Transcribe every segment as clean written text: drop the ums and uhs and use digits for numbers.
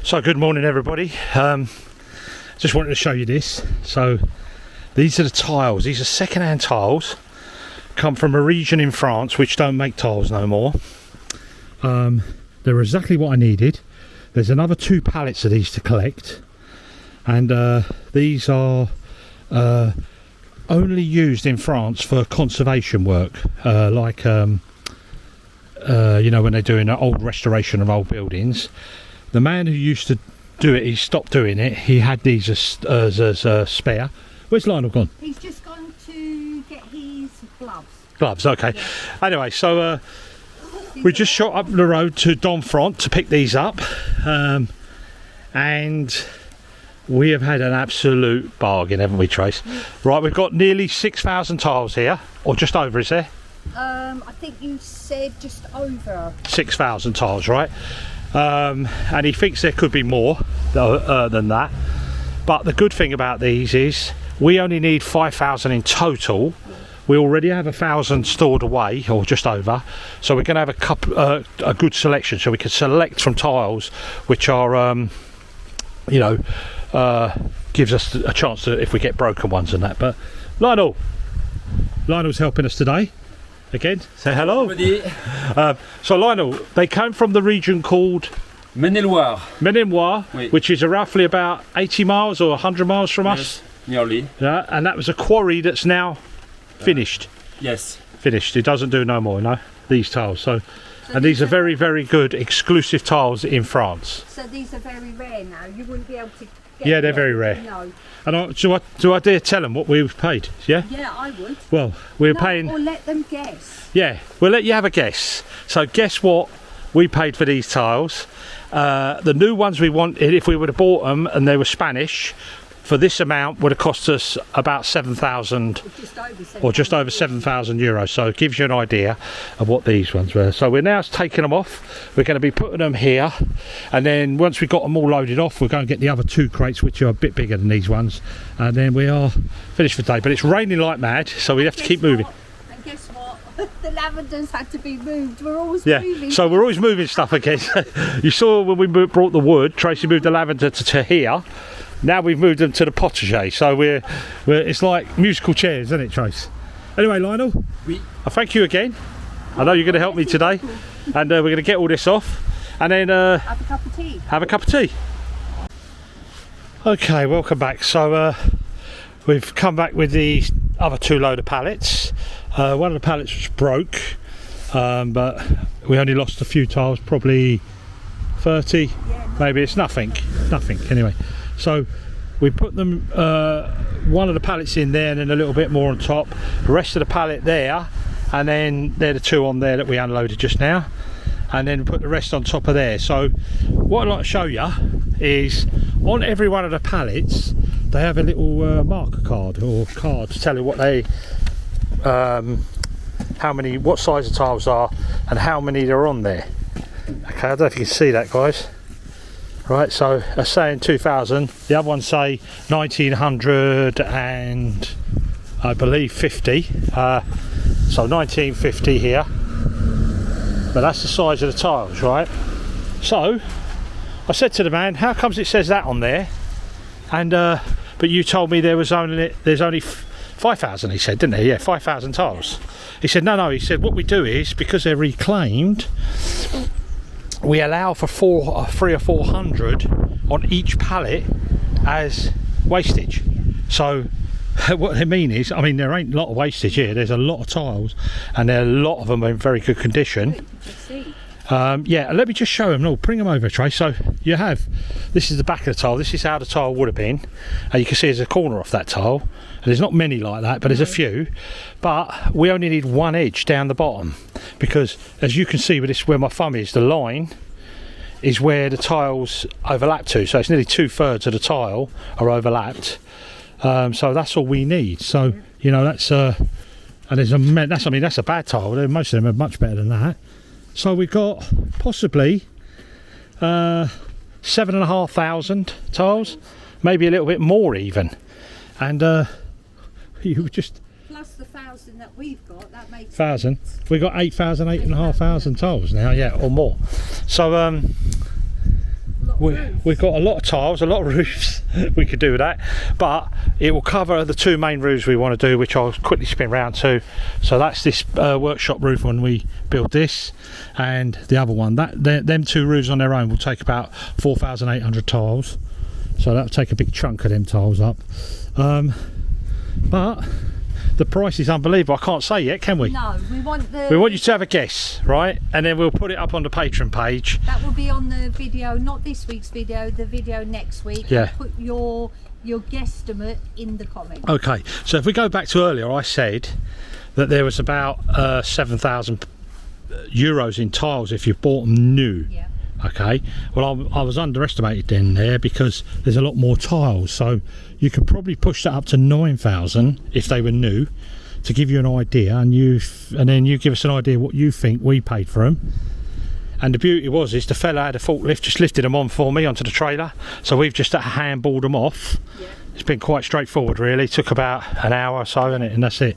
So good morning everybody. Just wanted to show you this. So these are the tiles. These are second-hand tiles, come from a region in France which don't make tiles no more. They're exactly what I needed. There's another 2 pallets of these to collect, and these are only used in France for conservation work, like you know, when they're doing old restoration of old buildings. The man who used to do it, he stopped doing it. He had these as a spare. Where's Lionel gone? He's just gone to get his gloves. Gloves, okay. Yeah. Anyway, so we just shot up the road to Domfront to pick these up, and we have had an absolute bargain, haven't we, Trace? Right, we've got nearly 6,000 tiles here, or just over, is there? I think you said just over 6,000 tiles, right? And he thinks there could be more than that, but the good thing about these is we only need 5,000 in total. We already have 1,000 stored away, or just over, so we're going to have a good selection, so we can select from tiles which are you know, gives us a chance to, if we get broken ones and that. But Lionel's helping us today again. Say hello. So Lionel, they came from the region called Maine-et-Loire, oui. which is roughly about 80 miles or 100 miles from us. Nearly. Yeah, and that was a quarry that's now finished. Yes. Finished. It doesn't do no more, no, these tiles. So and these are very, very good exclusive tiles in France. So these are very rare now. You wouldn't be able to get Yeah, they're very rare. No. And do I dare tell them what we've paid? Yeah? Yeah, I would. Well, we're paying... Or let them guess. Yeah, we'll let you have a guess. So guess what we paid for these tiles. The new ones we wanted, if we would have bought them and they were Spanish, for this amount would have cost us about 7,000 or just over 7,000 euros. So it gives you an idea of what these ones were. So we're now taking them off. We're going to be putting them here, and then once we've got them all loaded off, we're going to get the other 2 crates, which are a bit bigger than these ones, and then we are finished for the day. But it's raining like mad, so we have to keep moving. And guess what? The lavenders had to be moved. We're always Yeah, moving. so we're always moving stuff again. You saw when we brought the wood, Tracy moved the lavender to here. Now we've moved them to the potager, so we're it's like musical chairs, isn't it, Trace? Anyway, Lionel, Oui. I thank you again. I know you're going to help me today, and we're going to get all this off, and then Have a cup of tea. have a cup of tea. Okay, welcome back. So we've come back with the other 2 load of pallets. One of the pallets was broke, but we only lost a few tiles, probably 30, maybe. It's nothing anyway. So we put them, one of the pallets in there and then a little bit more on top, the rest of the pallet there, and then they're the 2 on there that we unloaded just now, and then put the rest on top of there. So what I'd like to show you is on every one of the pallets they have a little marker card or card to tell you what they what size the tiles are and how many there are on there. Okay, I don't know if you can see that, guys. Right, so I say in 2000, the other ones say 1900 and I believe 50. So 1950 here. But that's the size of the tiles, right? So I said to the man, how comes it says that on there? And but you told me there's only 5,000, he said, didn't he? Yeah, 5,000 tiles. He said no, he said what we do is, because they're reclaimed, we allow for 300 or 400 on each pallet as wastage. So what they mean is, I mean, there ain't a lot of wastage here. There's a lot of tiles, and a lot of them are in very good condition. Yeah, let me just show them. No, bring them over, Trey. So you have, this is the back of the tile. This is how the tile would have been. And you can see there's a corner off that tile. And there's not many like that, but there's a few. But we only need 1 edge down the bottom, because as you can see with this, where my thumb is, the line is where the tiles overlap to. So it's nearly 2/3 of the tile are overlapped. So that's all we need. So you know, that's and there's I mean that's a bad tile. Most of them are much better than that. So we've got possibly 7,500 tiles, maybe a little bit more even, and you just plus the 1,000 that we've got, that makes 1,000. We've got 8,500 tiles now, yeah, or more. So a lot we've got a lot of tiles, a lot of roofs. We could do with that, but it will cover the 2 main roofs we want to do, which I'll quickly spin round to. So that's this workshop roof when we build this, and the other one. Them 2 roofs on their own will take about 4,800 tiles. So that'll take a big chunk of them tiles up. But the price is unbelievable. I can't say yet, can we? No, we want you to have a guess, right? And then we'll put it up on the Patron page. That will be on the video, not this week's video, the video next week. Yeah. Put your guesstimate in the comments. Okay, so if we go back to earlier, I said that there was about 7,000 euros in tiles if you bought them new. Yeah. Okay, well I was underestimated then there, because there's a lot more tiles, so you could probably push that up to 9,000 if they were new, to give you an idea, and then you give us an idea what you think we paid for them. And the beauty is the fella had a forklift, just lifted them on for me onto the trailer, so we've just had to handball them off. Yeah. It's been quite straightforward really. It took about an hour or so, innit, and that's it.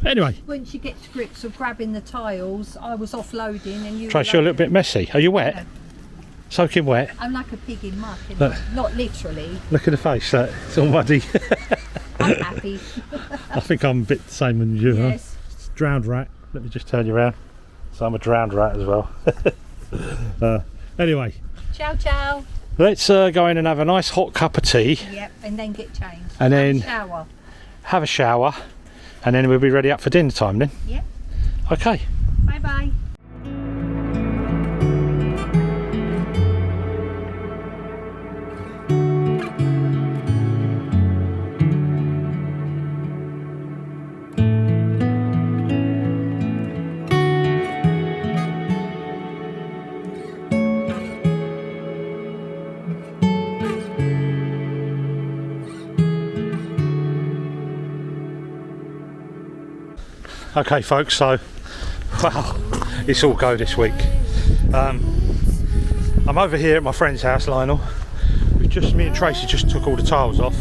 Anyway, once you get to grips of grabbing the tiles, I was offloading and you Trace, you're a little bit messy. Are you wet? Yeah. Soaking wet? I'm like a pig in muck, not literally. Look at the face, it's all muddy. I'm happy. I think I'm a bit the same as you. Yes. Huh? Drowned rat. Let me just turn you around. So I'm a drowned rat as well. Anyway. Ciao, ciao. Let's go in and have a nice hot cup of tea. Yep, and then get changed. And then have a shower. And then we'll be ready up for dinner time then. Yep. Okay. Bye bye. Okay folks, so wow, it's all go this week. I'm over here at my friend's house, Lionel. Me and Tracy just took all the tiles off.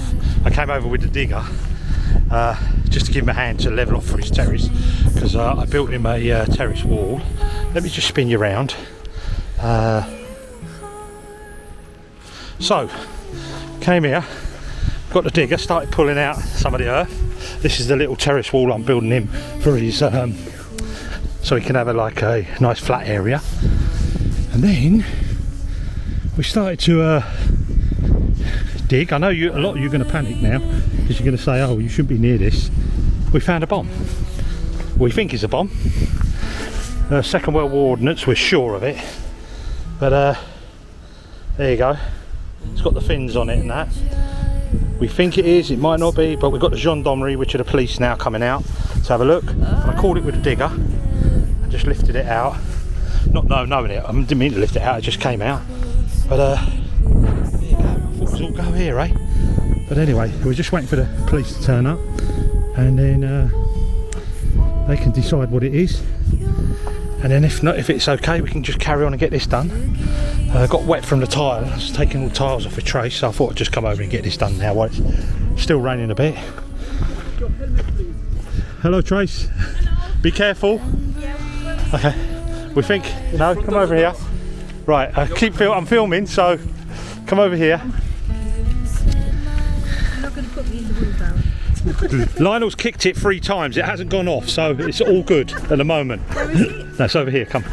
I came over with the digger just to give him a hand to level off for his terrace, because I built him a terrace wall. Let me just spin you around. So came here, got the digger, started pulling out some of the earth. This is the little terrace wall I'm building him for his, so he can have a nice flat area. And then we started to dig. I know a lot of you are going to panic now, because you're going to say, oh, you shouldn't be near this. We found a bomb. We think it's a bomb. Second World War ordnance, we're sure of it. But there you go. It's got the fins on it and that. We think it is, it might not be, but we've got the gendarmerie, which are the police now, coming out to have a look. And I caught it with a digger and just lifted it out. Not knowing it, I didn't mean to lift it out, it just came out. But there you go, I thought it was all go here, eh? But anyway, we're just waiting for the police to turn up, and then they can decide what it is. And then if it's okay, we can just carry on and get this done. Got wet from the tile, I was taking all the tiles off with Trace, so I thought I'd just come over and get this done now while it's still raining a bit. Hello Trace. Hello. Be careful. Yeah. Okay. We think, no, come over here. Right, I'm filming, so come over here. You're not going to put me in the wheelbarrow. Lionel's kicked it 3 times, it hasn't gone off, so it's all good at the moment. Where is it? That's over here, come.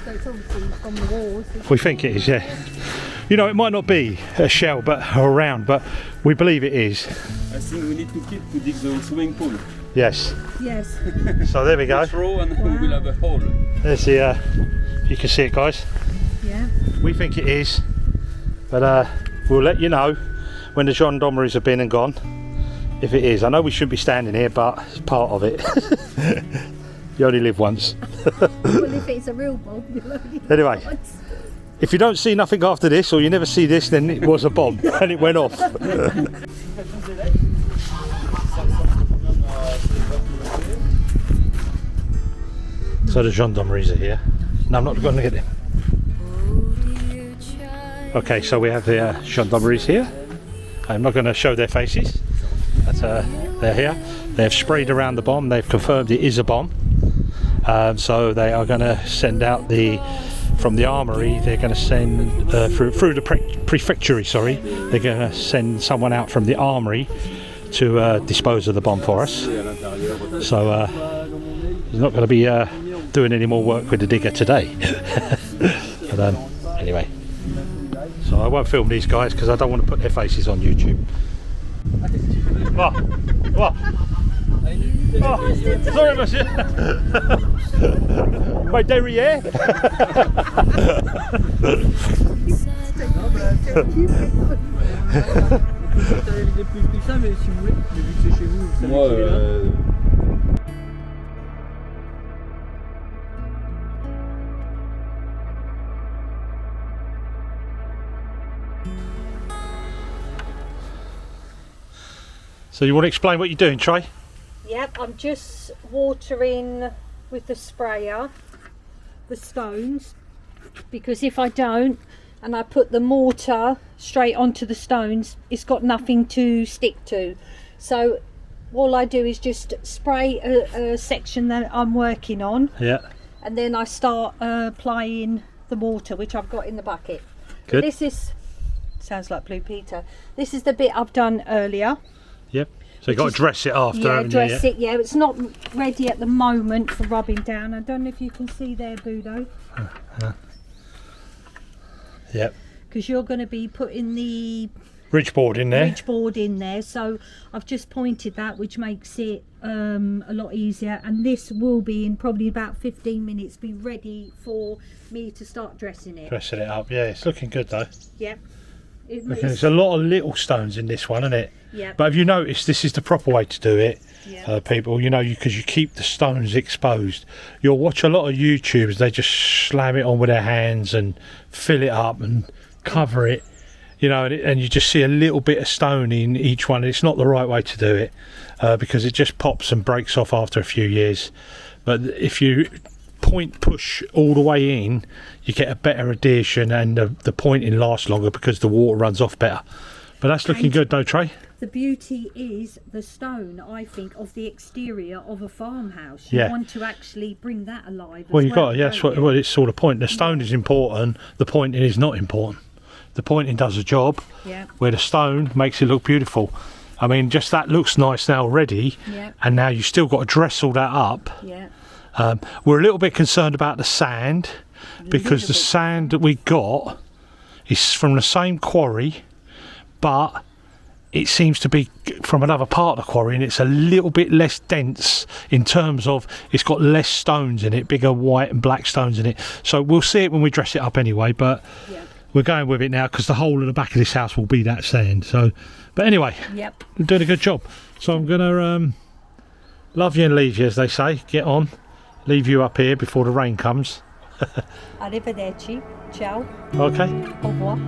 So it's obviously from the walls. We think it is, yeah. You know, it might not be a shell or a round, but we believe it is. I think we need to keep to dig the swimming pool. Yes. Yes. So there we go. Throw and we will have a hole. There's the, you can see it guys. Yeah. We think it is, but we'll let you know when the gendarmeries have been and gone, if it is. I know we shouldn't be standing here, but it's part of it. You only live once. Well, if it's a real bomb, you'll only live Anyway, once. if you don't see nothing after this, or you never see this, then it was a bomb and it went off. So the gendarmeries are here. No, I'm not going to get them. Okay, so we have the gendarmeries here. I'm not going to show their faces, but they're here. They've sprayed around the bomb. They've confirmed it is a bomb. So they are going to send out the from the armory, they're going to send through the prefecture. Sorry, they're going to send someone out from the armory to dispose of the bomb for us. So he's not going to be doing any more work with the digger today. But anyway, so I won't film these guys because I don't want to put their faces on YouTube. What? What? Oh, sorry, monsieur. My derrière. So you want to explain what you're doing, Trey? Yep, I'm just watering with the sprayer the stones, because if I don't and I put the mortar straight onto the stones, it's got nothing to stick to. So all I do is just spray a section that I'm working on, Yeah. and then I start applying the mortar, which I've got in the bucket. Good. This is, sounds like Blue Peter, this is the bit I've done earlier. Yep. So you've got to dress it after, Yeah, haven't dress you? it, yeah. It's not ready at the moment for rubbing down. I don't know if you can see there, Budo. Yep. Because you're going to be putting the Ridge board in there. ridge board in there. So I've just pointed that, which makes it a lot easier. And this will be in probably about 15 minutes, be ready for me to start dressing it. Dressing it up, yeah. It's looking good though. Yep. Look, there's a lot of little stones in this one, isn't it? Yeah. But have you noticed this is the proper way to do it? Yeah. People, you know, because you keep the stones exposed. You'll watch a lot of YouTubers, they just slam it on with their hands and fill it up and cover it, you know, and you just see a little bit of stone in each one. It's not the right way to do it because it just pops and breaks off after a few years. But if you push all the way in, you get a better adhesion, and the pointing lasts longer because the water runs off better. But that's looking good though, Trey. The beauty is the stone, I think, of the exterior of a farmhouse. Yeah. You want to actually bring that alive. Well, as you've got to, yeah, that's don't what, you? well, it's sort of point. The stone is important, the pointing is not important. The pointing does a job, Yeah. where the stone makes it look beautiful. I mean, just that looks nice now already, Yeah. and now you've still got to dress all that up. Yeah. We're a little bit concerned about the sand, because the sand that we got is from the same quarry, but it seems to be from another part of the quarry, and it's a little bit less dense in terms of it's got less stones in it, bigger white and black stones in it. So we'll see it when we dress it up anyway, but Yeah. we're going with it now because the whole of the back of this house will be that sand. So, but anyway, Yep. you're doing a good job. So I'm gonna love you and leave you, as they say. Get on, leave you up here before the rain comes. Arrivederci. Ciao. Okay. Au revoir.